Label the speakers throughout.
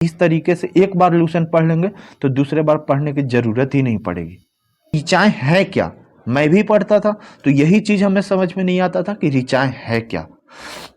Speaker 1: इस तरीके से एक बार लूसेंट पढ़ लेंगे तो दूसरे बार पढ़ने की जरूरत ही नहीं पड़ेगी। ऋचाएं है क्या, मैं भी पढ़ता था तो यही चीज हमें समझ में नहीं आता था कि ऋचाएं है क्या।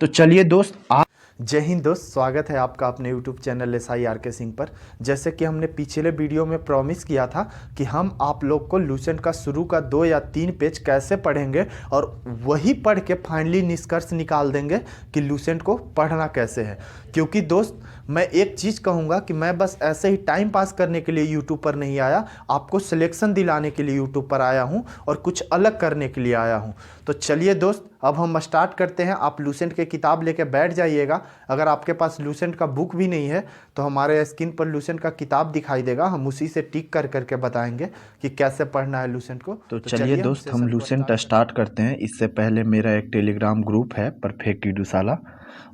Speaker 1: तो चलिए दोस्त, आप जय हिंद दोस्त, स्वागत है आपका अपने YouTube चैनल SIRK सिंह पर। जैसे कि हमने पिछले वीडियो में प्रॉमिस किया था कि हम आप लोग को लूसेंट का शुरू का 2 या 3 पेज कैसे पढ़ेंगे और वही पढ़ के फाइनली निष्कर्ष निकाल देंगे कि लूसेंट को पढ़ना कैसे है। क्योंकि दोस्त, मैं एक चीज़ कहूँगा कि मैं बस ऐसे ही टाइम पास करने के लिए YouTube पर नहीं आया, आपको सिलेक्शन दिलाने के लिए YouTube पर आया हूँ और कुछ अलग करने के लिए आया हूँ। तो चलिए दोस्त, अब हम स्टार्ट करते हैं। आप लूसेंट की किताब लेके बैठ जाइएगा। अगर आपके पास लूसेंट का बुक भी नहीं है तो हमारे स्क्रीन पर लूसेंट का किताब दिखाई देगा, हम उसी से टिक कर करके बताएंगे कि कैसे पढ़ना है लूसेंट को। तो चलिए दोस्त, हम लूसेंट स्टार्ट करते हैं। इससे पहले मेरा एक टेलीग्राम ग्रुप है परफेक्ट ईडूसाला,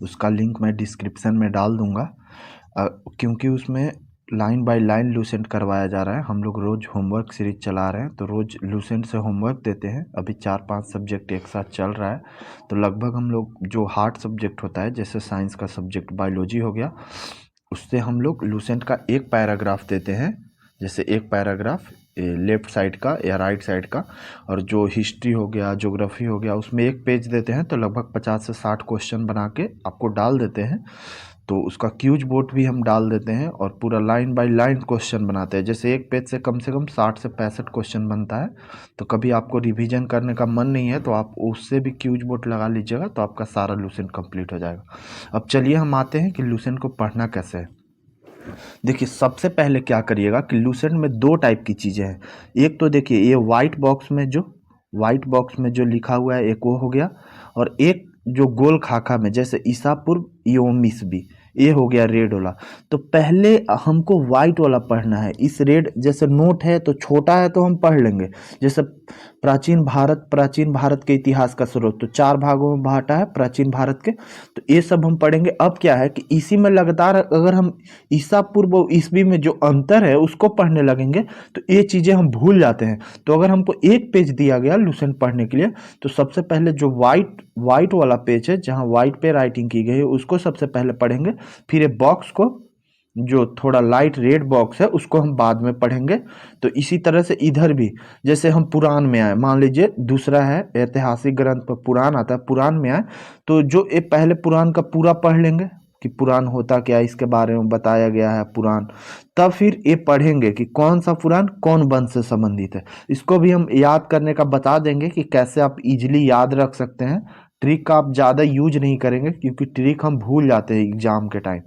Speaker 1: उसका लिंक मैं डिस्क्रिप्शन में डाल दूंगा, क्योंकि उसमें लाइन बाय लाइन लूसेंट करवाया जा रहा है। हम लोग रोज़ होमवर्क सीरीज चला रहे हैं, तो रोज़ लूसेंट से होमवर्क देते हैं। अभी 4-5 सब्जेक्ट एक साथ चल रहा है, तो लगभग हम लोग जो हार्ड सब्जेक्ट होता है, जैसे साइंस का सब्जेक्ट बायोलॉजी हो गया, उससे हम लोग लूसेंट का एक पैराग्राफ देते हैं। जैसे एक पैराग्राफ लेफ्ट साइड का या राइट साइड का, और जो हिस्ट्री हो गया, ज्योग्राफी हो गया, उसमें एक पेज देते हैं। तो लगभग 50 से 60 क्वेश्चन बना के आपको डाल देते हैं। तो उसका क्यूज बोर्ड भी हम डाल देते हैं और पूरा लाइन बाय लाइन क्वेश्चन बनाते हैं। जैसे एक पेज से कम 60 से 65 क्वेश्चन बनता है। तो कभी आपको रिवीजन करने का मन नहीं है तो आप उससे भी क्यूज बोर्ड लगा लीजिएगा, तो आपका सारा लूसेंट कंप्लीट हो जाएगा। अब चलिए हम आते हैं कि लूसेंट को पढ़ना कैसे है। देखिए, सबसे पहले क्या करिएगा कि लूसेंट में 2 टाइप की चीज़ें हैं। एक तो देखिए, ये व्हाइट बॉक्स में जो लिखा हुआ है, एक वो हो गया, और एक जो गोल खाका में, जैसे ईसा पूर्व योमिस भी, ये हो गया रेड वाला। तो पहले हमको व्हाइट वाला पढ़ना है। इस रेड, जैसे नोट है तो छोटा है तो हम पढ़ लेंगे। जैसे प्राचीन भारत के इतिहास का स्रोत, तो 4 भागों में बांटा है प्राचीन भारत के, तो ये सब हम पढ़ेंगे। अब क्या है कि इसी में लगातार अगर हम ईसा पूर्व और ईसवी में जो अंतर है उसको पढ़ने लगेंगे तो ये चीज़ें हम भूल जाते हैं। तो अगर हमको एक पेज दिया गया लूसेंट पढ़ने के लिए, तो सबसे पहले जो व्हाइट वाला पेज है, जहाँ व्हाइट पे राइटिंग की गई है, उसको सबसे पहले पढ़ेंगे। फिर ये बॉक्स को, जो थोड़ा लाइट रेड बॉक्स है, उसको हम बाद में पढ़ेंगे। तो इसी तरह से इधर भी, जैसे हम पुराण में आए, मान लीजिए दूसरा है ऐतिहासिक ग्रंथ पर पुराण आता है, पुराण में आए तो जो ये पहले पुराण का पूरा पढ़ लेंगे कि पुराण होता क्या, इसके बारे में बताया गया है पुराण। तब फिर ये पढ़ेंगे कि कौन सा पुराण कौन वंश से संबंधित है। इसको भी हम याद करने का बता देंगे कि कैसे आप इजीली याद रख सकते हैं। ट्रिक का आप ज़्यादा यूज नहीं करेंगे, क्योंकि ट्रिक हम भूल जाते हैं एग्जाम के टाइम।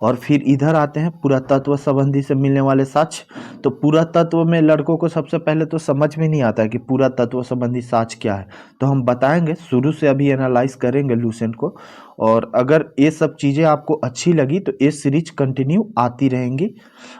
Speaker 1: और फिर इधर आते हैं पुरातत्व संबंधी से मिलने वाले साक्ष्य। तो पुरातत्व में लड़कों को सबसे पहले तो समझ में नहीं आता है कि पुरातत्व संबंधी साक्ष्य क्या है, तो हम बताएंगे, शुरू से अभी एनालाइज करेंगे लूसेंट को। और अगर ये सब चीज़ें आपको अच्छी लगी तो ये सीरीज कंटिन्यू आती रहेंगी।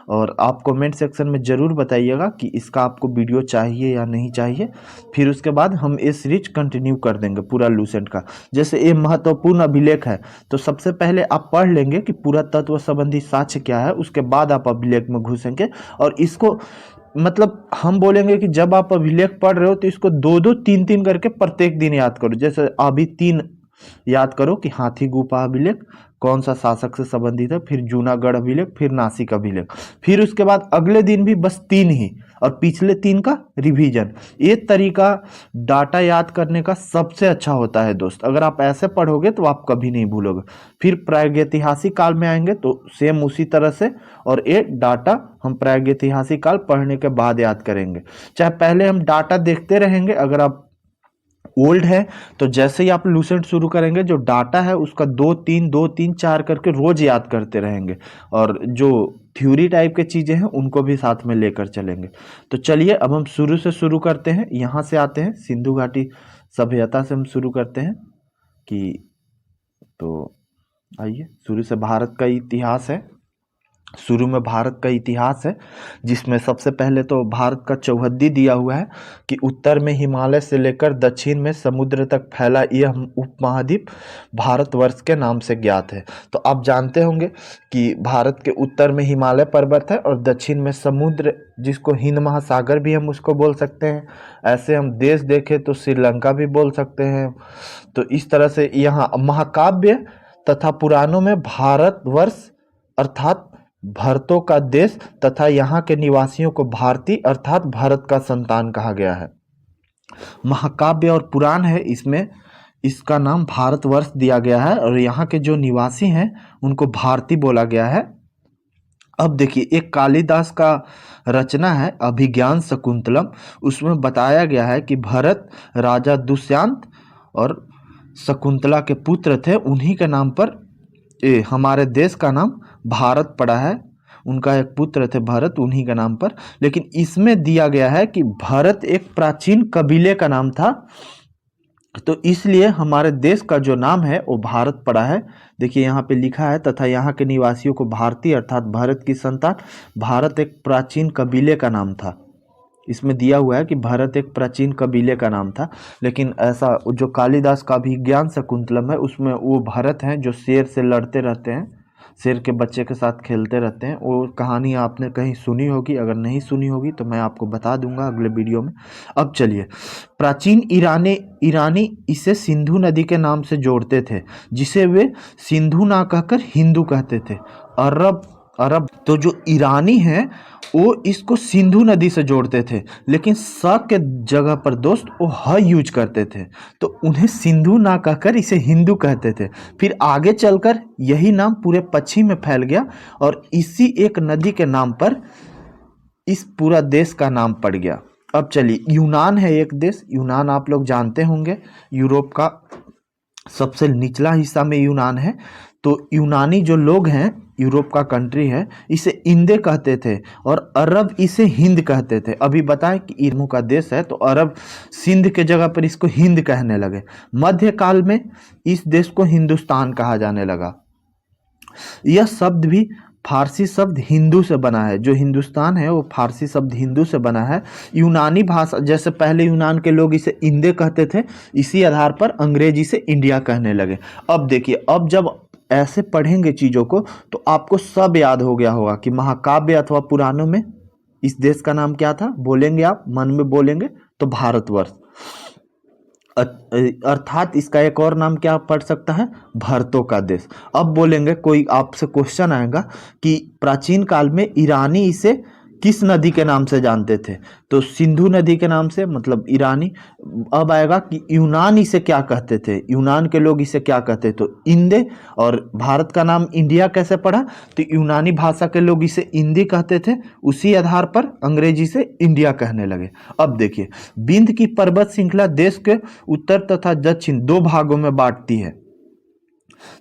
Speaker 1: और आप कमेंट सेक्शन में ज़रूर बताइएगा कि इसका आपको वीडियो चाहिए या नहीं चाहिए। फिर उसके बाद हम ये सीरीज कंटिन्यू कर देंगे पूरा लूसेंट का। जैसे ये महत्वपूर्ण अभिलेख है, तो सबसे पहले आप पढ़ लेंगे कि पुरातत्व संबंधी साक्ष्य क्या है, उसके बाद आप अभिलेख में घुसेंगे। और इसको, मतलब हम बोलेंगे कि जब आप अभिलेख पढ़ रहे हो तो इसको 2-2, 3-3 करके प्रत्येक दिन याद करो। जैसे अभी 3 याद करो कि हाथी गुफा अभिलेख कौन सा शासक से संबंधित है, फिर जूनागढ़ अभिलेख, फिर नासिक अभिलेख, फिर उसके बाद अगले दिन भी बस 3 ही, और पिछले 3 का रिवीजन। ये तरीका डाटा याद करने का सबसे अच्छा होता है दोस्त। अगर आप ऐसे पढ़ोगे तो आप कभी नहीं भूलोगे। फिर प्रागैतिहासिक काल में आएंगे तो सेम उसी तरह से, और ये डाटा हम प्रागैतिहासिक काल पढ़ने के बाद याद करेंगे। चाहे पहले हम डाटा देखते रहेंगे, अगर आप ओल्ड है तो जैसे ही आप लूसेंट शुरू करेंगे, जो डाटा है उसका 2-3 करके रोज याद करते रहेंगे। और जो थ्योरी टाइप के चीज़ें हैं उनको भी साथ में लेकर चलेंगे। तो चलिए अब हम शुरू से शुरू करते हैं। यहाँ से आते हैं, सिंधु घाटी सभ्यता से हम शुरू करते हैं कि, तो आइए, शुरू से भारत का इतिहास है। शुरू में भारत का इतिहास है, जिसमें सबसे पहले तो भारत का चौहद्दी दिया हुआ है कि उत्तर में हिमालय से लेकर दक्षिण में समुद्र तक फैला यह उपमहाद्वीप भारतवर्ष के नाम से ज्ञात है। तो आप जानते होंगे कि भारत के उत्तर में हिमालय पर्वत है और दक्षिण में समुद्र, जिसको हिंद महासागर भी हम उसको बोल सकते हैं। ऐसे हम देश देखें तो श्रीलंका भी बोल सकते हैं। तो इस तरह से यहाँ महाकाव्य तथा पुराणों में भारतवर्ष अर्थात भरतों का देश तथा यहाँ के निवासियों को भारती अर्थात भारत का संतान कहा गया है। महाकाव्य और पुराण है, इसमें इसका नाम भारतवर्ष दिया गया है और यहाँ के जो निवासी हैं उनको भारती बोला गया है। अब देखिए, एक कालिदास का रचना है अभिज्ञान शकुंतलम, उसमें बताया गया है कि भरत राजा दुष्यंत और शकुंतला के पुत्र थे, उन्हीं के नाम पर हमारे देश का नाम भारत पड़ा है। उनका एक पुत्र थे भरत, उन्हीं के नाम पर। लेकिन इसमें दिया गया है कि भरत एक प्राचीन कबीले का नाम था, तो इसलिए हमारे देश का जो नाम है वो भारत पड़ा है। देखिए यहाँ पे लिखा है तथा यहाँ के निवासियों को भारतीय अर्थात भारत की संतान। भारत एक प्राचीन कबीले का नाम था, इसमें दिया हुआ है कि भारत एक प्राचीन कबीले का नाम था। लेकिन ऐसा जो कालिदास का अभिज्ञान शकुंतलम है उसमें वो भरत हैं जो शेर से लड़ते रहते हैं, शेर के बच्चे के साथ खेलते रहते हैं। वो कहानी आपने कहीं सुनी होगी, अगर नहीं सुनी होगी तो मैं आपको बता दूंगा अगले वीडियो में। अब चलिए, प्राचीन ईरानी इसे सिंधु नदी के नाम से जोड़ते थे, जिसे वे सिंधु ना कहकर हिंदू कहते थे। अरब तो जो ईरानी हैं वो इसको सिंधु नदी से जोड़ते थे, लेकिन स के जगह पर दोस्त वो ह यूज करते थे, तो उन्हें सिंधु ना कहकर इसे हिंदू कहते थे। फिर आगे चलकर यही नाम पूरे पश्चिम में फैल गया और इसी एक नदी के नाम पर इस पूरा देश का नाम पड़ गया। अब चलिए, यूनान है एक देश, यूनान आप लोग जानते होंगे, यूरोप का सबसे निचला हिस्सा में यूनान है। तो यूनानी जो लोग हैं, यूरोप का कंट्री है, इसे इंदे कहते थे और अरब इसे हिंद कहते थे। अभी बताएं कि ईरान का देश है तो अरब सिंध के जगह पर इसको हिंद कहने लगे। मध्यकाल में इस देश को हिंदुस्तान कहा जाने लगा। यह शब्द भी फारसी शब्द हिंदू से बना है, जो हिंदुस्तान है वो फारसी शब्द हिंदू से बना है। यूनानी भाषा, जैसे पहले यूनान के लोग इसे इंदे कहते थे, इसी आधार पर अंग्रेज इसे इंडिया कहने लगे। अब देखिए, अब जब ऐसे पढ़ेंगे चीज़ों को तो आपको सब याद हो गया होगा कि महाकाव्य अथवा पुराणों में इस देश का नाम क्या था। बोलेंगे आप, मन में बोलेंगे तो भारतवर्ष, अर्थात इसका एक और नाम क्या पड़ सकता है, भरतों का देश। अब बोलेंगे, कोई आपसे क्वेश्चन आएगा कि प्राचीन काल में ईरानी इसे किस नदी के नाम से जानते थे, तो सिंधु नदी के नाम से, मतलब ईरानी। अब आएगा कि यूनान इसे क्या कहते थे, यूनान के लोग इसे क्या कहते, तो इंदे। और भारत का नाम इंडिया कैसे पड़ा, तो यूनानी भाषा के लोग इसे इंदी कहते थे, उसी आधार पर अंग्रेजी से इंडिया कहने लगे। अब देखिए, विंध्य की पर्वत श्रृंखला देश के उत्तर तथा दक्षिण दो भागों में बांटती है।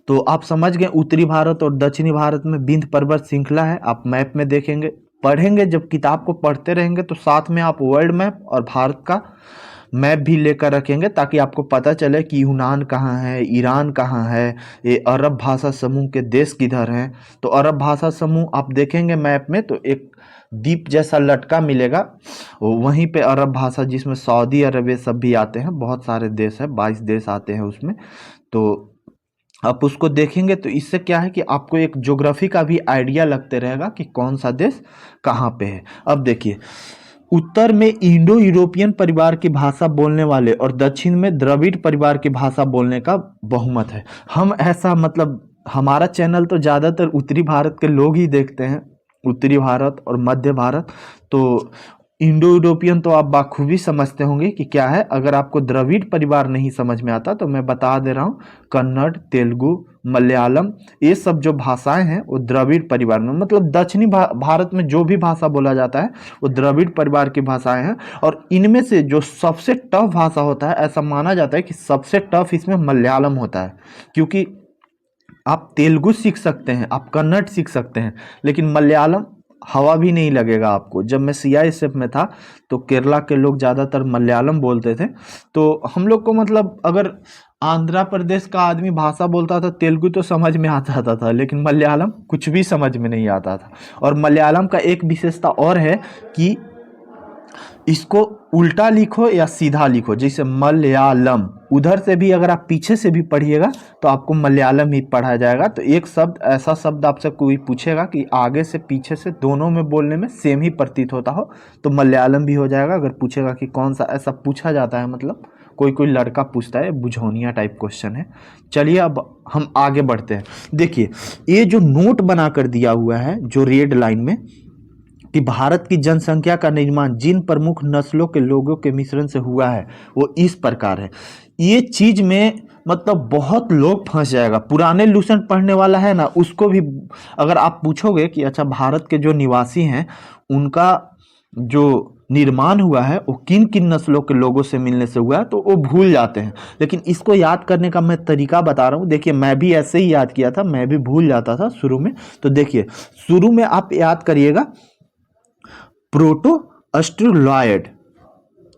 Speaker 1: तो आप समझ गए, उत्तरी भारत और दक्षिणी भारत में विंध्य पर्वत श्रृंखला है। आप मैप में देखेंगे, पढ़ेंगे, जब किताब को पढ़ते रहेंगे तो साथ में आप वर्ल्ड मैप और भारत का मैप भी लेकर रखेंगे, ताकि आपको पता चले कि यूनान कहाँ है, ईरान कहाँ है, ये अरब भाषा समूह के देश किधर हैं। तो अरब भाषा समूह आप देखेंगे मैप में तो एक दीप जैसा लटका मिलेगा, वहीं पे अरब भाषा, जिसमें सऊदी अरब ये सब भी आते हैं, बहुत सारे देश है, 22 देश आते हैं उसमें। तो आप उसको देखेंगे तो इससे क्या है कि आपको एक ज्योग्राफी का भी आइडिया लगते रहेगा कि कौन सा देश कहाँ पे है। अब देखिए, उत्तर में इंडो यूरोपियन परिवार की भाषा बोलने वाले और दक्षिण में द्रविड़ परिवार की भाषा बोलने का बहुमत है। हम ऐसा, मतलब हमारा चैनल तो ज़्यादातर उत्तरी भारत के लोग ही देखते हैं, उत्तरी भारत और मध्य भारत। तो इंडो यूरोपियन तो आप बाखूबी समझते होंगे कि क्या है। अगर आपको द्रविड़ परिवार नहीं समझ में आता तो मैं बता दे रहा हूँ, कन्नड़, तेलुगु, मलयालम, ये सब जो भाषाएं हैं वो द्रविड़ परिवार में, मतलब दक्षिणी भारत में जो भी भाषा बोला जाता है वो द्रविड़ परिवार की भाषाएं हैं। और इनमें से जो सबसे टफ भाषा होता है, ऐसा माना जाता है कि सबसे टफ इसमें मलयालम होता है, क्योंकि आप तेलुगु सीख सकते हैं, आप कन्नड़ सीख सकते हैं, लेकिन मलयालम हवा भी नहीं लगेगा आपको। जब मैं CISF में था तो केरला के लोग ज़्यादातर मलयालम बोलते थे, तो हम लोग को, मतलब अगर आंध्र प्रदेश का आदमी भाषा बोलता था, तेलुगु तो समझ में आता था, लेकिन मलयालम कुछ भी समझ में नहीं आता था। और मलयालम का एक विशेषता और है कि इसको उल्टा लिखो या सीधा लिखो, जैसे मलयालम, उधर से भी अगर आप पीछे से भी पढ़िएगा तो आपको मलयालम ही पढ़ा जाएगा। तो एक शब्द, ऐसा शब्द आपसे कोई पूछेगा कि आगे से पीछे से दोनों में बोलने में सेम ही प्रतीत होता हो तो मलयालम भी हो जाएगा। अगर पूछेगा कि कौन सा, ऐसा पूछा जाता है, मतलब कोई कोई लड़का पूछता है, बुझौनिया टाइप क्वेश्चन है। चलिए अब हम आगे बढ़ते हैं। देखिए ये जो नोट बना कर दिया हुआ है जो रेड लाइन में, कि भारत की जनसंख्या का निर्माण जिन प्रमुख नस्लों के लोगों के मिश्रण से हुआ है वो इस प्रकार है। ये चीज में मतलब बहुत लोग फंस जाएगा। पुराने लूसेंट पढ़ने वाला है ना, उसको भी अगर आप पूछोगे कि अच्छा भारत के जो निवासी हैं उनका जो निर्माण हुआ है वो किन किन नस्लों के लोगों से मिलने से हुआ है, तो वो भूल जाते हैं। लेकिन इसको याद करने का मैं तरीका बता रहा हूँ। देखिए मैं भी ऐसे ही याद किया था, मैं भी भूल जाता था शुरू में। तो देखिए शुरू में आप याद करिएगा, प्रोटो अस्ट्रोलॉयड,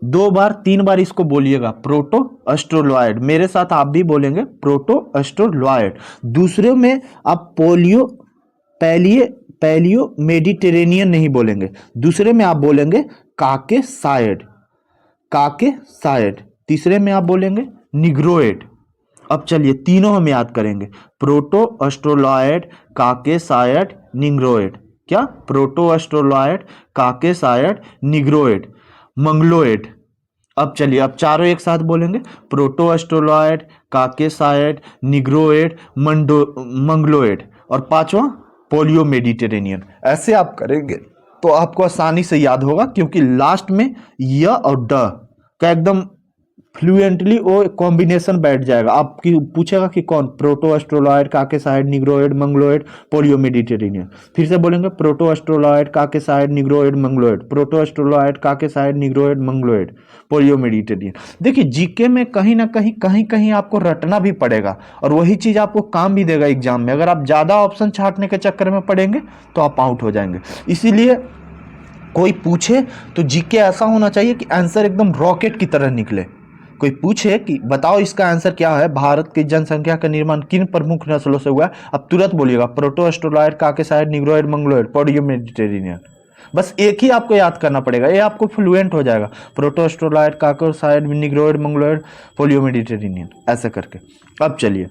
Speaker 1: 2 बार 3 बार इसको बोलिएगा, प्रोटो अस्ट्रोलॉयड। मेरे साथ आप भी बोलेंगे प्रोटो अस्ट्रोलॉयड। दूसरे में आप पैलियो मेडिटेरेनियन नहीं बोलेंगे, दूसरे में आप बोलेंगे काके सायड। तीसरे में आप बोलेंगे निग्रोइड। अब चलिए तीनों हम याद करेंगे, प्रोटो अस्ट्रोलॉयड, काकेसायड, निग्रोइड। क्या? Proto australoid, caucasoid, negroid, mongoloid. अब चलिए अब चारों एक साथ बोलेंगे, प्रोटो अस्ट्रोलॉयड, काकेसायड, निग्रोइड, मंगलोइड, और पांचवा पोलियो मेडिटेरेनियन। ऐसे आप करेंगे तो आपको आसानी से याद होगा, क्योंकि लास्ट में य और ड का एकदम फ्लुएंटली वो कॉम्बिनेशन बैठ जाएगा। आपकी पूछेगा कि कौन, proto australoid, caucasoid, negroid, mongoloid, paleo Mediterranean. फिर से बोलेंगे, proto australoid, caucasoid, negroid, mongoloid, proto australoid, caucasoid, negroid, mongoloid, paleo Mediterranean. देखिए जीके में कहीं ना कहीं आपको रटना भी पड़ेगा, और वही चीज आपको काम भी देगा एग्जाम में। अगर आप ज्यादा ऑप्शन छांटने के चक्कर में पड़ेंगे तो आप आउट हो जाएंगे। इसीलिए कोई पूछे तो जीके ऐसा होना चाहिए कि आंसर एकदम रॉकेट की तरह निकले। कोई पूछे कि बताओ इसका आंसर क्या है, भारत की जनसंख्या का निर्माण किन प्रमुख नस्लों से हुआ है, अब तुरंत बोलिएगा, proto australoid, caucasoid, negroid, mongoloid, paleo Mediterranean. बस एक ही आपको याद करना पड़ेगा, ये आपको फ्लुएंट हो जाएगा, proto australoid, caucasoid, negroid, mongoloid, paleo Mediterranean, ऐसे करके। अब चलिए,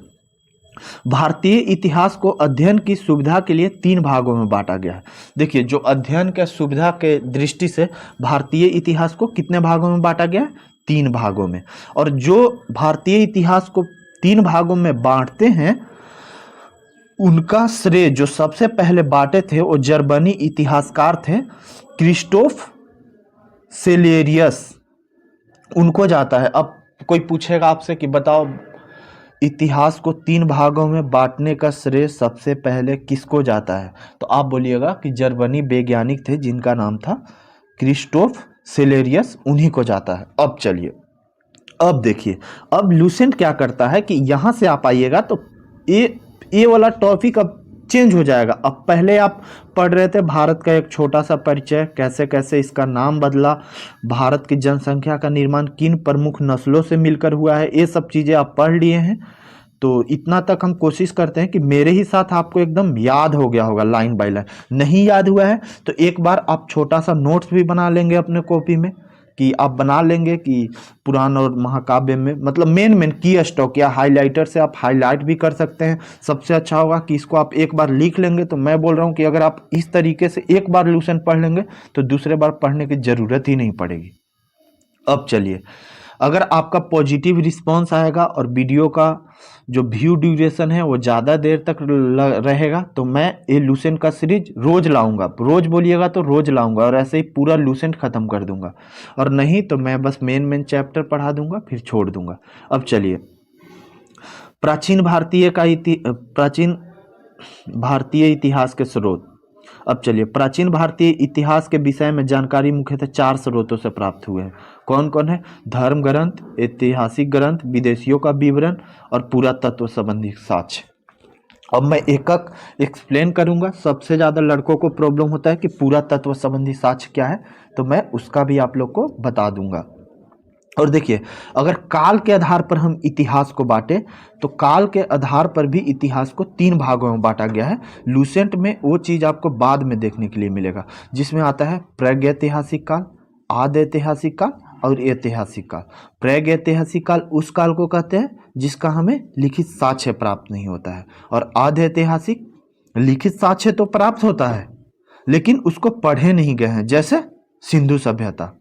Speaker 1: भारतीय इतिहास को अध्ययन की सुविधा के लिए 3 भागों में बांटा गया है। देखिए जो अध्ययन के सुविधा के दृष्टि से भारतीय इतिहास को कितने भागों में बांटा गया है, 3 भागों में। और जो भारतीय इतिहास को 3 भागों में बांटते हैं उनका श्रेय जो सबसे पहले बांटे थे वो जर्मनी इतिहासकार थे, क्रिस्टोफ सेलेरियस, उनको जाता है। अब कोई पूछेगा आपसे कि बताओ इतिहास को 3 भागों में बांटने का श्रेय सबसे पहले किसको जाता है, तो आप बोलिएगा कि जर्मनी वैज्ञानिक थे जिनका नाम था क्रिस्टोफ सेलेरियस, उन्हीं को जाता है। अब चलिए अब देखिए, अब लूसेंट क्या करता है कि यहां से आप आइएगा तो ये वाला टॉपिक अब चेंज हो जाएगा। अब पहले आप पढ़ रहे थे भारत का एक छोटा सा परिचय, कैसे कैसे इसका नाम बदला, भारत की जनसंख्या का निर्माण किन प्रमुख नस्लों से मिलकर हुआ है, ये सब चीज़ें आप पढ़ लिए हैं। तो इतना तक हम कोशिश करते हैं कि मेरे ही साथ आपको एकदम याद हो गया होगा लाइन बाय लाइन। नहीं याद हुआ है तो एक बार आप छोटा सा नोट्स भी बना लेंगे अपने कॉपी में, कि आप बना लेंगे कि पुराण और महाकाव्य में मतलब मेन की स्टॉक या हाइलाइटर से आप हाईलाइट भी कर सकते हैं। सबसे अच्छा होगा कि इसको आप एक बार लिख लेंगे। तो मैं बोल रहा हूँ कि अगर आप इस तरीके से एक बार लूसेंट पढ़ लेंगे तो दूसरे बार पढ़ने की ज़रूरत ही नहीं पड़ेगी। अब चलिए, अगर आपका पॉजिटिव रिस्पांस आएगा और वीडियो का जो व्यू ड्यूरेशन है वो ज़्यादा देर तक रहेगा तो मैं ये लूसेंट का सीरीज रोज लाऊंगा। रोज बोलिएगा तो रोज लाऊंगा, और ऐसे ही पूरा लूसेंट ख़त्म कर दूंगा। और नहीं तो मैं बस मेन चैप्टर पढ़ा दूंगा फिर छोड़ दूंगा। अब चलिए, प्राचीन भारतीय इतिहास के स्रोत। अब चलिए, प्राचीन भारतीय इतिहास के विषय में जानकारी मुख्यतः 4 स्रोतों से प्राप्त हुए हैं। कौन कौन है? धर्म ग्रंथ, ऐतिहासिक ग्रंथ, विदेशियों का विवरण और पुरातत्व संबंधी साक्ष्य। अब मैं एक एक एक्सप्लेन करूंगा। सबसे ज़्यादा लड़कों को प्रॉब्लम होता है कि पुरातत्व संबंधी साक्ष्य क्या है, तो मैं उसका भी आप लोग को बता दूंगा। और देखिए, अगर काल के आधार पर हम इतिहास को बांटे तो काल के आधार पर भी इतिहास को 3 भागों में बांटा गया है। लूसेंट में वो चीज़ आपको बाद में देखने के लिए मिलेगा, जिसमें आता है प्रागैतिहासिक काल, आदि ऐतिहासिक काल और ऐतिहासिक काल। प्रागैतिहासिक काल उस काल को कहते हैं जिसका हमें लिखित साक्ष्य प्राप्त नहीं होता है, और आदि ऐतिहासिक लिखित साक्ष्य तो प्राप्त होता है लेकिन उसको पढ़े नहीं गए हैं, जैसे सिंधु सभ्यता।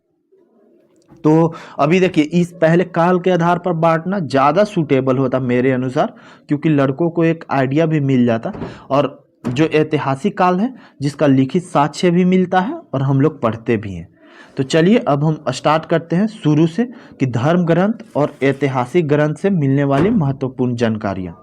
Speaker 1: तो अभी देखिए इस पहले काल के आधार पर बांटना ज़्यादा सूटेबल होता मेरे अनुसार, क्योंकि लड़कों को एक आइडिया भी मिल जाता, और जो ऐतिहासिक काल है जिसका लिखित साक्ष्य भी मिलता है और हम लोग पढ़ते भी हैं। तो चलिए अब हम स्टार्ट करते हैं शुरू से कि धर्म ग्रंथ और ऐतिहासिक ग्रंथ से मिलने वाली महत्वपूर्ण जानकारियाँ।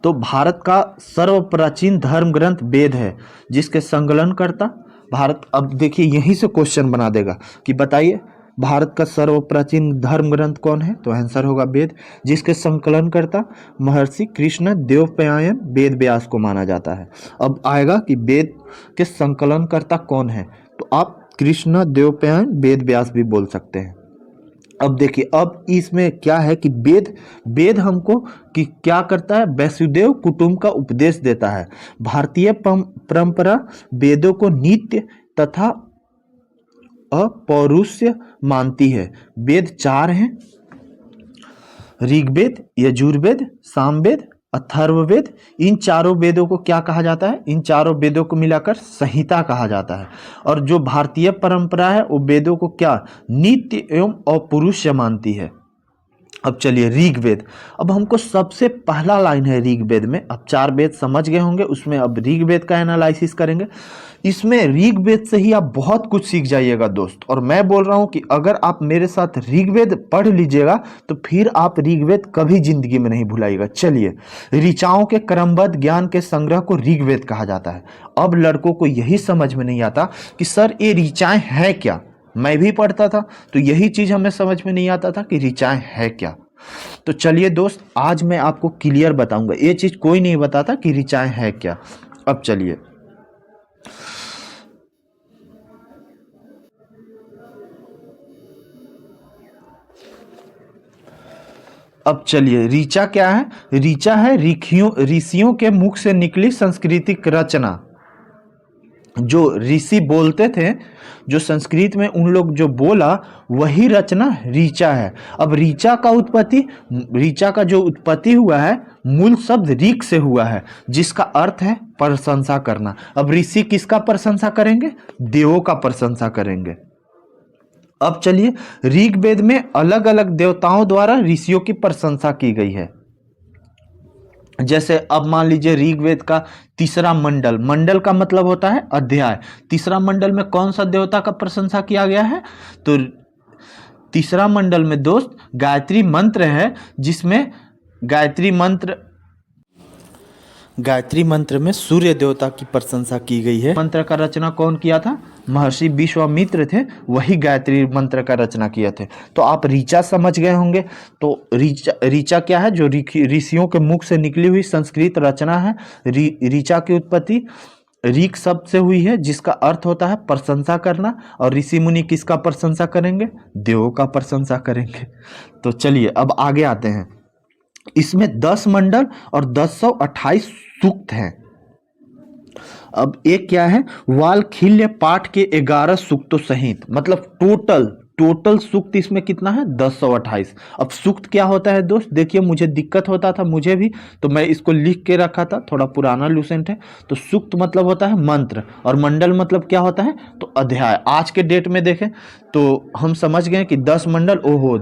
Speaker 1: तो भारत का सर्व प्राचीन धर्म ग्रंथ वेद है, जिसके संकलनकर्ता भारत, अब देखिए यहीं से क्वेश्चन बना देगा कि बताइए भारत का सर्व प्राचीन धर्म ग्रंथ कौन है, तो आंसर होगा वेद, जिसके संकलनकर्ता महर्षि कृष्ण देवपायन वेद व्यास को माना जाता है। अब आएगा कि वेद के संकलनकर्ता कौन है, तो आप कृष्ण देवपायन वेद व्यास भी बोल सकते हैं। अब देखिए अब इसमें क्या है कि वेद हमको कि क्या करता है, वसुदेव कुटुंब का उपदेश देता है। भारतीय परंपरा वेदों को नित्य तथा अपौरुष्य मानती है। वेद 4 हैं, ऋग्वेद, यजुर्वेद, सामवेद, अथर्ववेद। इन चारों वेदों को क्या कहा जाता है, इन चारों वेदों को मिलाकर संहिता कहा जाता है। और जो भारतीय परंपरा है वो वेदों को क्या नित्य एवं अपौरुष्य मानती है। अब चलिए ऋग्वेद, अब हमको सबसे पहला लाइन है ऋग्वेद में, अब 4 वेद समझ गए होंगे, उसमें अब ऋग्वेद का एनालिसिस करेंगे। इसमें ऋग्वेद से ही आप बहुत कुछ सीख जाइएगा दोस्त, और मैं बोल रहा हूं कि अगर आप मेरे साथ ऋग्वेद पढ़ लीजिएगा तो फिर आप ऋग्वेद कभी जिंदगी में नहीं भुलाइएगा। चलिए, ऋचाओं के क्रमबद्ध ज्ञान के संग्रह को ऋग्वेद कहा जाता है। अब लड़कों को यही समझ में नहीं आता कि सर ये ऋचाएं हैं क्या। मैं भी पढ़ता था तो यही चीज हमें समझ में नहीं आता था कि ऋचाएं है क्या। तो चलिए दोस्त, आज मैं आपको क्लियर बताऊंगा, ये चीज कोई नहीं बताता कि ऋचाएं है क्या। अब चलिए, ऋचा क्या है, ऋचा है ऋषियों के मुख से निकली सांस्कृतिक रचना। जो ऋषि बोलते थे, जो संस्कृत में उन लोग जो बोला वही रचना ऋचा है। अब ऋचा का जो उत्पत्ति हुआ है मूल शब्द ऋक से हुआ है, जिसका अर्थ है प्रशंसा करना। अब ऋषि किसका प्रशंसा करेंगे, देवों का प्रशंसा करेंगे। अब चलिए, ऋग्वेद में अलग अलग देवताओं द्वारा ऋषियों की प्रशंसा की गई है। जैसे अब मान लीजिए ऋग्वेद का तीसरा मंडल, मंडल का मतलब होता है अध्याय, तीसरा मंडल में कौन सा देवता का प्रशंसा किया गया है, तो तीसरा मंडल में दोस्त गायत्री मंत्र है, जिसमें गायत्री मंत्र में सूर्य देवता की प्रशंसा की गई है। मंत्र का रचना कौन किया था, महर्षि विश्वामित्र थे, वही गायत्री मंत्र का रचना किए थे। तो आप ऋचा समझ गए होंगे। तो ऋचा क्या है, जो ऋषियों के मुख से निकली हुई संस्कृत रचना है। ऋचा की उत्पत्ति ऋक शब्द से हुई है, जिसका अर्थ होता है प्रशंसा करना। और ऋषि मुनि किसका प्रशंसा करेंगे, देवों का प्रशंसा करेंगे। तो चलिए अब आगे आते हैं। इसमें 10 मंडल और 1028 सूक्त हैं। अब एक क्या है, वाल्खिल्य पाठ के 11 सूक्तों सहित, मतलब टोटल सूक्त इसमें कितना है, 1028। अब सूक्त क्या होता है दोस्त, देखिए मुझे दिक्कत होता था, मुझे भी, तो मैं इसको लिख के रखा था, थोड़ा पुराना लूसेंट है। तो सूक्त मतलब होता है मंत्र, और मंडल मतलब क्या होता है, तो अध्याय। आज के डेट में देखें तो हम समझ गए कि 10 मंडल,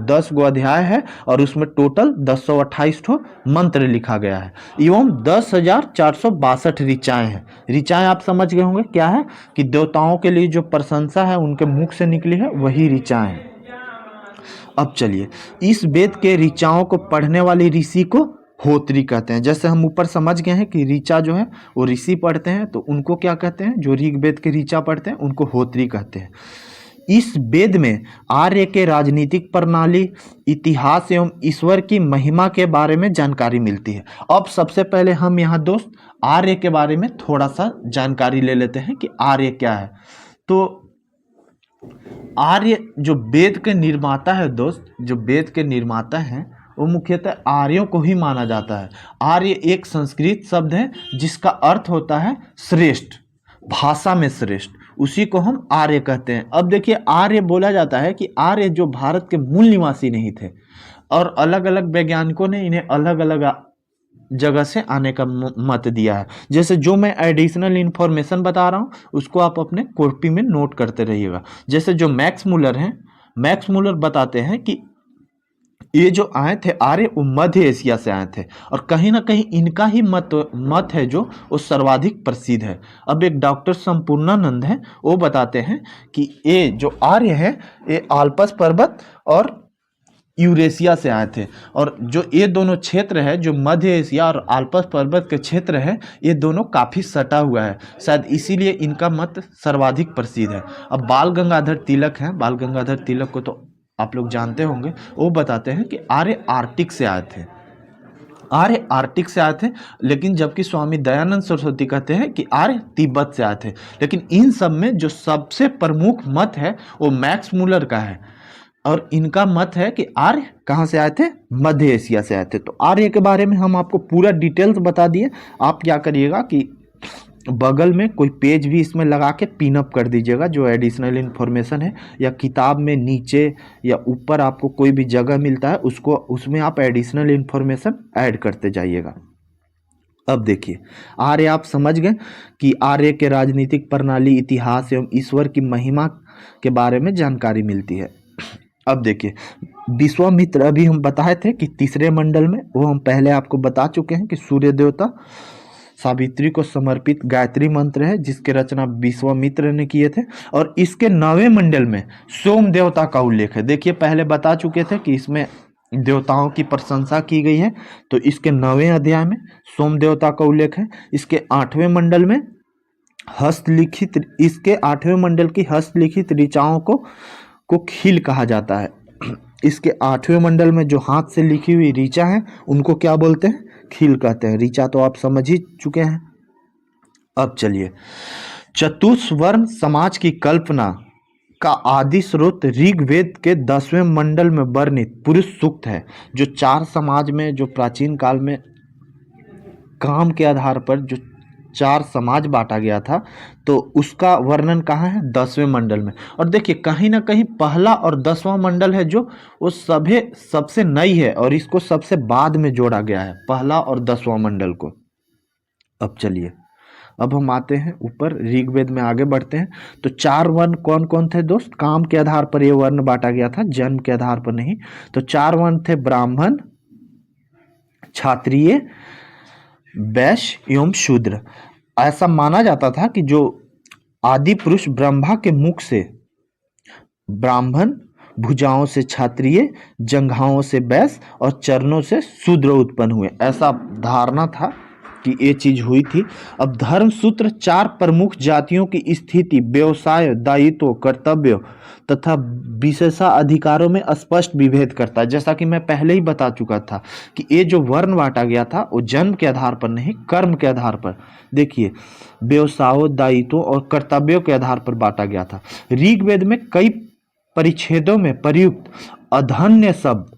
Speaker 1: 10 गो अध्याय है, और उसमें टोटल 1028 ठो मंत्र लिखा गया है, एवं 10,462 ऋचाएं हैं। ऋचाएं आप समझ गए होंगे क्या है, कि देवताओं के लिए जो प्रशंसा है उनके मुख से निकली है वही ऋचाएं। अब चलिए, इस वेद के ऋचाओं को पढ़ने वाले ऋषि को होत्री कहते हैं। जैसे हम ऊपर समझ गए हैं कि ऋचा जो है वो ऋषि पढ़ते हैं, तो उनको क्या कहते हैं, जो ऋग्वेद के ऋचा पढ़ते हैं उनको होत्री कहते हैं। इस वेद में आर्य के राजनीतिक प्रणाली, इतिहास एवं ईश्वर की महिमा के बारे में जानकारी मिलती है। अब सबसे पहले हम यहाँ दोस्त आर्य के बारे में थोड़ा सा जानकारी ले लेते हैं कि आर्य क्या है। तो आर्य जो वेद के निर्माता है दोस्त, जो वेद के निर्माता हैं वो मुख्यतः आर्यों को ही माना जाता है। आर्य एक संस्कृत शब्द है जिसका अर्थ होता है श्रेष्ठ, भाषा में श्रेष्ठ, उसी को हम आर्य कहते हैं। अब देखिए, आर्य बोला जाता है कि आर्य जो भारत के मूल निवासी नहीं थे, और अलग अलग वैज्ञानिकों ने इन्हें अलग अलग जगह से आने का मत दिया है। जैसे जो मैं एडिशनल इंफॉर्मेशन बता रहा हूँ उसको आप अपने कॉपी में नोट करते रहिएगा। जैसे जो मैक्स मुलर हैं, मैक्स मूलर बताते हैं कि ये जो आए थे आर्य वो मध्य एशिया से आए थे और कहीं ना कहीं इनका ही मत है जो वो सर्वाधिक प्रसिद्ध है। अब एक डॉक्टर संपूर्णानंद है, वो बताते हैं कि ये जो आर्य है ये आल्पस पर्वत और यूरेशिया से आए थे और जो ये दोनों क्षेत्र है जो मध्य एशिया और आल्पस पर्वत के क्षेत्र है ये दोनों काफ़ी सटा हुआ है, शायद इसीलिए इनका मत सर्वाधिक प्रसिद्ध है। अब बाल गंगाधर तिलक हैं, बाल गंगाधर तिलक को तो आप लोग जानते होंगे, वो बताते हैं कि आर्य आर्टिक से आए थे, आर्य आर्टिक से आए थे, लेकिन जबकि स्वामी दयानंद सरस्वती कहते हैं कि आर्य तिब्बत से आए थे। लेकिन इन सब में जो सबसे प्रमुख मत है वो मैक्स मूलर का है और इनका मत है कि आर्य कहाँ से आए थे, मध्य एशिया से आए थे। तो आर्य के बारे में हम आपको पूरा डिटेल्स बता दिए। आप क्या करिएगा कि बगल में कोई पेज भी इसमें लगा के पिन अप कर दीजिएगा जो एडिशनल इन्फॉर्मेशन है, या किताब में नीचे या ऊपर आपको कोई भी जगह मिलता है उसको उसमें आप एडिशनल इन्फॉर्मेशन ऐड करते जाइएगा। अब देखिए आर्य आप समझ गए कि आर्य के राजनीतिक प्रणाली, इतिहास एवं ईश्वर की महिमा के बारे में जानकारी मिलती है। अब देखिए विश्वामित्र अभी हम बताए थे कि तीसरे मंडल में, वो हम पहले आपको बता चुके हैं कि सूर्य देवता सावित्री को समर्पित गायत्री मंत्र है जिसके रचना विश्वामित्र ने किए थे। और इसके 9वें मंडल में सोम देवता का उल्लेख है। देखिए पहले बता चुके थे कि इसमें देवताओं की प्रशंसा की गई है, तो इसके 9वें अध्याय में सोम देवता का उल्लेख है। इसके 8वें मंडल में हस्तलिखित, इसके 8वें मंडल की हस्तलिखित ऋचाओं को खील कहा जाता है। इसके 8वें मंडल में जो हाथ से लिखी हुई ऋचा है उनको क्या बोलते हैं, खील कहते हैं। ऋचा तो आप समझ ही चुके हैं। अब चलिए चतुष्वर्ण समाज की कल्पना का आदि स्रोत ऋग्वेद के 10वें मंडल में वर्णित पुरुष सूक्त है, जो 4 समाज में, जो प्राचीन काल में काम के आधार पर जो 4 समाज बांटा गया था, तो उसका वर्णन कहाँ है, 10वें मंडल में। और देखिए कहीं ना कहीं पहला और 10वां मंडल है जो वो सबसे नई है और इसको सबसे बाद में जोड़ा गया है, पहला और 10वां मंडल को। अब चलिए अब हम आते हैं ऊपर ऋग्वेद में, आगे बढ़ते हैं। तो 4 वर्ण कौन कौन थे दोस्त, काम के आधार पर ये वर्ण बांटा गया था, जन्म के आधार पर नहीं। तो 4 वर्ण थे, ब्राह्मण, क्षत्रिय, वैश्य एवं शूद्र। ऐसा माना जाता था कि जो आदि पुरुष ब्रह्मा के मुख से ब्राह्मण, भुजाओं से क्षत्रिय, जंघाओं से वैश्य और चरणों से शूद्र उत्पन्न हुए, ऐसा धारणा था कि ये चीज हुई थी। अब धर्म सूत्र 4 प्रमुख जातियों की स्थिति, व्यवसाय, दायित्व, कर्तव्य तथा विशेषाधिकारों में स्पष्ट विभेद करता है। जैसा कि मैं पहले ही बता चुका था कि ये जो वर्ण बांटा गया था वो जन्म के आधार पर नहीं, कर्म के आधार पर, देखिए व्यवसायों, दायित्वों और कर्तव्यों के आधार पर बांटा गया था। ऋग्वेद में कई परिच्छेदों में प्रयुक्त अधन्य शब्द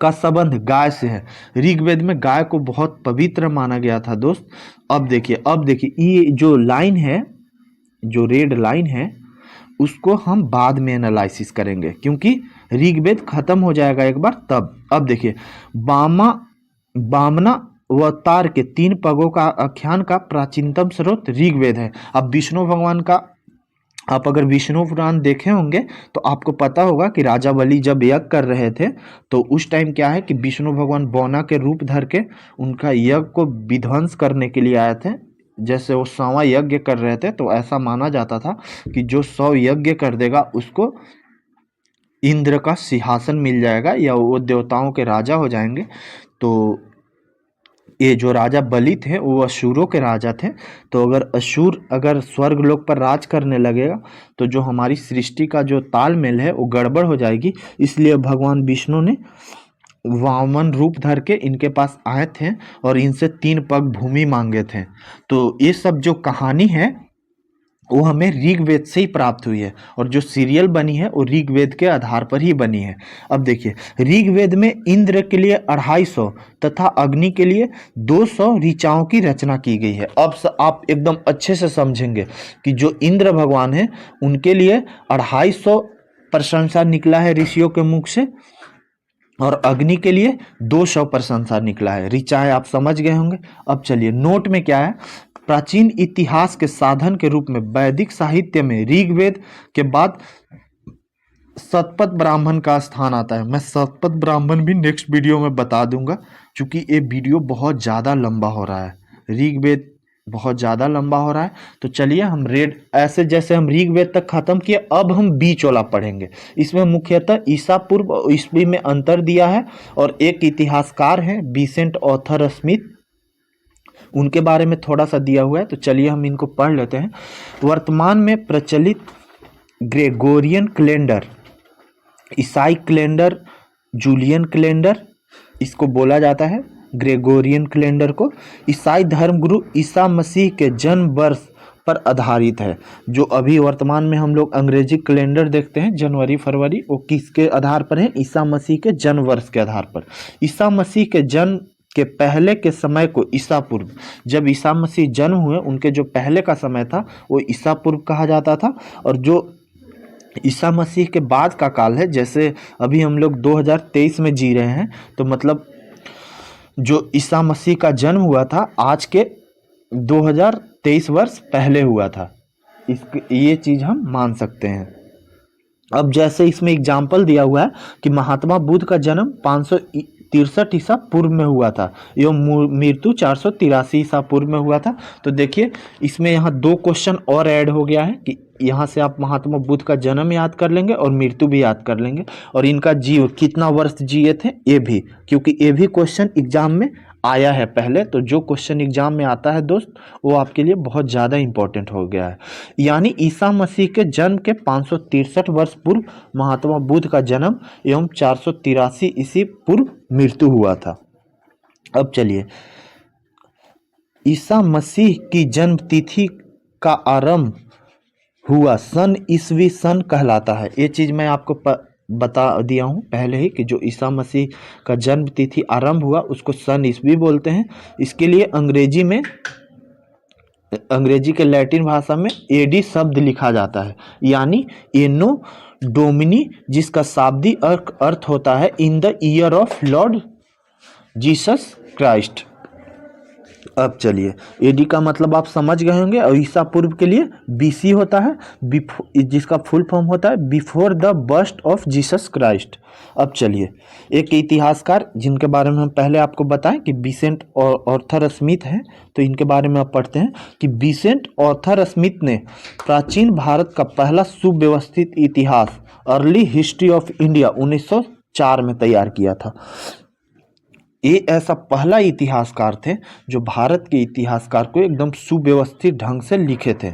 Speaker 1: का संबंध गाय से है। ऋग्वेद में गाय को बहुत पवित्र माना गया था दोस्त। अब देखिए ये जो लाइन है, जो रेड लाइन है, उसको हम बाद में एनालिसिस करेंगे क्योंकि ऋग्वेद खत्म हो जाएगा एक बार तब। अब देखिए बामना अवतार के 3 पगों का आख्यान का प्राचीनतम स्रोत ऋग्वेद है। अब विष्णु भगवान का, आप अगर विष्णु पुराण देखे होंगे तो आपको पता होगा कि राजा बलि जब यज्ञ कर रहे थे तो उस टाइम क्या है कि विष्णु भगवान बौना के रूप धर के उनका यज्ञ को विध्वंस करने के लिए आए थे। जैसे वो 100वां यज्ञ कर रहे थे तो ऐसा माना जाता था कि जो 100 यज्ञ कर देगा उसको इंद्र का सिंहासन मिल जाएगा या वो देवताओं के राजा हो जाएंगे। तो ये जो राजा बलि थे वो असुरों के राजा थे। तो अगर स्वर्ग लोक पर राज करने लगेगा तो जो हमारी सृष्टि का जो तालमेल है वो गड़बड़ हो जाएगी। इसलिए भगवान विष्णु ने वामन रूप धर के इनके पास आए थे और इनसे 3 पग भूमि मांगे थे। तो ये सब जो कहानी है वो हमें ऋग्वेद से ही प्राप्त हुई है और जो सीरियल बनी है वो ऋग्वेद के आधार पर ही बनी है। अब देखिए ऋग्वेद में इंद्र के लिए 250 तथा अग्नि के लिए 200 ऋचाओं की रचना की गई है। अब आप एकदम अच्छे से समझेंगे कि जो इंद्र भगवान है उनके लिए 250 प्रशंसा निकला है ऋषियों के मुख से और अग्नि के लिए 200 प्रशंसा निकला है। ऋचाएं आप समझ गए होंगे। अब चलिए नोट में क्या है, प्राचीन इतिहास के साधन के रूप में वैदिक साहित्य में ऋग्वेद के बाद शतपथ ब्राह्मण का स्थान आता है। मैं शतपथ ब्राह्मण भी नेक्स्ट वीडियो में बता दूंगा, क्योंकि ये वीडियो बहुत ज़्यादा लंबा हो रहा है, ऋग्वेद बहुत ज़्यादा लंबा हो रहा है। तो चलिए हम ऐसे जैसे हम ऋग्वेद तक खत्म किए, अब हम बीच वाला पढ़ेंगे। इसमें मुख्यतः ईसा पूर्व और ईस्वी में अंतर दिया है, और एक इतिहासकार हैं विसेंट ऑथर स्मिथ, उनके बारे में थोड़ा सा दिया हुआ है। तो चलिए हम इनको पढ़ लेते हैं। वर्तमान में प्रचलित ग्रेगोरियन कैलेंडर, ईसाई कैलेंडर, जूलियन कैलेंडर इसको बोला जाता है। ग्रेगोरियन कैलेंडर को ईसाई धर्मगुरु ईसा मसीह के जन्म वर्ष पर आधारित है। जो अभी वर्तमान में हम लोग अंग्रेजी कैलेंडर देखते हैं जनवरी फरवरी, वो किसके आधार पर है? ईसा मसीह के जन्म वर्ष के आधार पर। ईसा मसीह के जन्म के पहले के समय को ईसा पूर्व, जब ईसा मसीह जन्म हुए उनके जो पहले का समय था वो ईसा पूर्व कहा जाता था। और जो ईसा मसीह के बाद का काल है, जैसे अभी हम लोग 2023 में जी रहे हैं, तो मतलब जो ईसा मसीह का जन्म हुआ था आज के 2023 वर्ष पहले हुआ था। ये चीज़ हम मान सकते हैं। अब जैसे इसमें एग्जाम्पल दिया हुआ है कि महात्मा बुद्ध का जन्म 563 ईसा पूर्व में हुआ था एवं मृत्यु 483 ईसा पूर्व में हुआ था। तो देखिए इसमें यहाँ 2 क्वेश्चन और ऐड हो गया है कि यहाँ से आप महात्मा बुद्ध का जन्म याद कर लेंगे और मृत्यु भी याद कर लेंगे, और इनका जीव कितना वर्ष जिए थे ये भी, क्योंकि ये भी क्वेश्चन एग्जाम में आया है पहले। तो जो क्वेश्चन एग्जाम में आता है दोस्त, वो आपके लिए बहुत ज़्यादा इंपॉर्टेंट हो गया है। यानी ईसा मसीह के जन्म के 563 वर्ष पूर्व महात्मा बुद्ध का जन्म एवं 483 ईसा पूर्व मृत्यु हुआ था। अब चलिए, ईसा मसीह की जन्म तिथि का आरंभ हुआ सन ईसवी सन कहलाता है। ये चीज़ मैं आपको बता दिया हूँ पहले ही कि जो ईसा मसीह का जन्म तिथि आरंभ हुआ उसको सन ईसवी बोलते हैं। इसके लिए अंग्रेजी के लैटिन भाषा में एडी शब्द लिखा जाता है, यानी एनो डोमिनी, जिसका शाब्दिक अर्थ होता है in the year of Lord Jesus Christ. अब चलिए, एडी का मतलब आप समझ गए होंगे, और ईसा पूर्व के लिए बीसी होता है, जिसका फुल फॉर्म होता है before the birth of Jesus Christ. अब चलिए, एक इतिहासकार जिनके बारे में हम पहले आपको बताएं कि विसेंट ऑथर स्मिथ हैं, तो इनके बारे में आप पढ़ते हैं कि विसेंट ऑथर स्मिथ ने प्राचीन भारत का पहला सुव्यवस्थित इतिहास अर्ली हिस्ट्री ऑफ इंडिया 1904 में तैयार किया था। ये ऐसा पहला इतिहासकार थे जो भारत के इतिहासकार को एकदम सुव्यवस्थित ढंग से लिखे थे।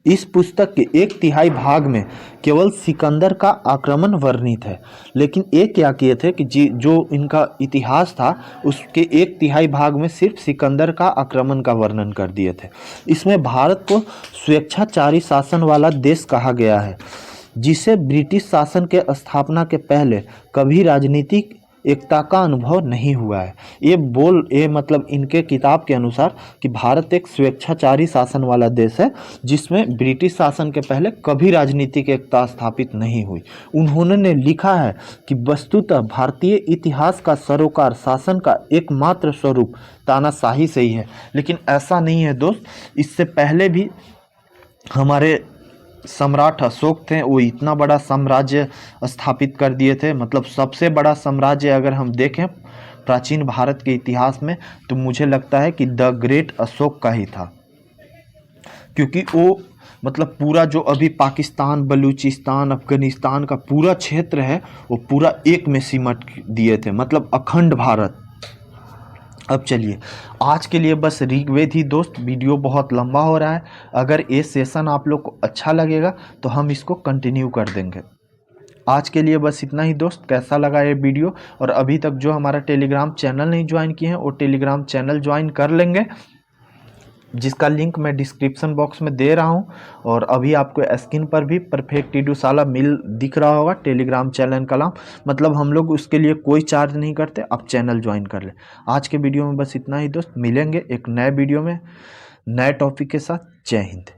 Speaker 1: इस पुस्तक के 1/3 भाग में केवल सिकंदर का आक्रमण वर्णित है, लेकिन ये क्या किए थे कि जो इनका इतिहास था उसके 1/3 भाग में सिर्फ सिकंदर का आक्रमण का वर्णन कर दिए थे। इसमें भारत को स्वेच्छाचारी शासन वाला देश कहा गया है, जिसे ब्रिटिश शासन के स्थापना के पहले कभी राजनीतिक एकता का अनुभव नहीं हुआ है। ये मतलब इनके किताब के अनुसार कि भारत एक स्वेच्छाचारी शासन वाला देश है, जिसमें ब्रिटिश शासन के पहले कभी राजनीतिक एकता स्थापित नहीं हुई। उन्होंने लिखा है कि वस्तुतः भारतीय इतिहास का सरोकार शासन का एकमात्र स्वरूप तानाशाही से ही है। लेकिन ऐसा नहीं है दोस्त, इससे पहले भी हमारे सम्राट अशोक थे, वो इतना बड़ा साम्राज्य स्थापित कर दिए थे। मतलब सबसे बड़ा साम्राज्य अगर हम देखें प्राचीन भारत के इतिहास में, तो मुझे लगता है कि द ग्रेट अशोक का ही था, क्योंकि वो मतलब पूरा जो अभी पाकिस्तान, बलूचिस्तान, अफगानिस्तान का पूरा क्षेत्र है वो पूरा एक में सिमट दिए थे, मतलब अखंड भारत। अब चलिए, आज के लिए बस ऋग्वेद ही दोस्त, वीडियो बहुत लंबा हो रहा है। अगर ये सेशन आप लोग को अच्छा लगेगा तो हम इसको कंटिन्यू कर देंगे। आज के लिए बस इतना ही दोस्त। कैसा लगा ये वीडियो? और अभी तक जो हमारा टेलीग्राम चैनल नहीं ज्वाइन किए हैं वो टेलीग्राम चैनल ज्वाइन कर लेंगे, जिसका लिंक मैं डिस्क्रिप्शन बॉक्स में दे रहा हूं। और अभी आपको स्क्रीन पर भी परफेक्ट ईडूशाला मिल दिख रहा होगा टेलीग्राम चैनल का नाम। मतलब हम लोग उसके लिए कोई चार्ज नहीं करते, आप चैनल ज्वाइन कर ले। आज के वीडियो में बस इतना ही दोस्त, मिलेंगे एक नए वीडियो में नए टॉपिक के साथ। जय हिंद।